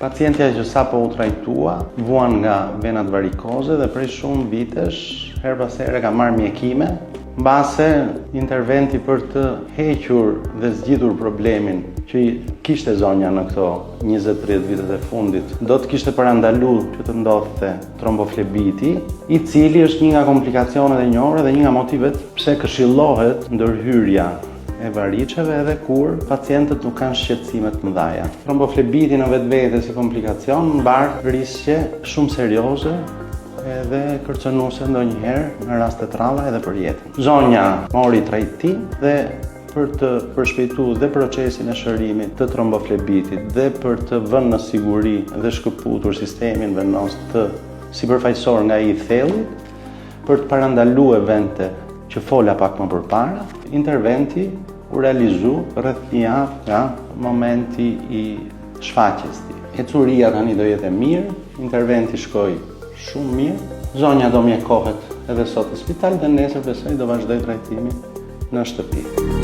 Pacientja që sapo u trajtua vuan nga venat varikoze dhe prej shumë vitesh her pas here ka marrë mjekime. Mbase interventi për të hequr dhe zgjidhur problemin që kishte zonja në këto 20-30 vitet e fundit, do të kishte parandaluar që të ndodhte tromboflebiti, i cili është një nga komplikacionet e njohura dhe një nga motivet pse këshillohet ndërhyrja e variqeve edhe kur pacientët nuk kanë shqetësime të mëdha. Tromboflebiti në vetvete si komplikacion mbar riskje shumë serioze edhe kërcënuese ndonjëherë në raste të rralla edhe për jetën. Zonja mori trajtim dhe për të përshpejtuar dhe procesin e shërimit të tromboflebitit dhe për të vënë në siguri dhe shkëputur sistemin venos të sipërfaqësor nga i thellit, për të parandaluar evente që fola pak më përpara, interventi u realizu rreth një javë nga momenti i shfaqjes. Ecuria tani do jetë e mirë, interventi shkoi shumë mirë. Zonja do mjekohet edhe sot në spital dhe nesër besoj do vazhdoj trajtimin në shtëpi.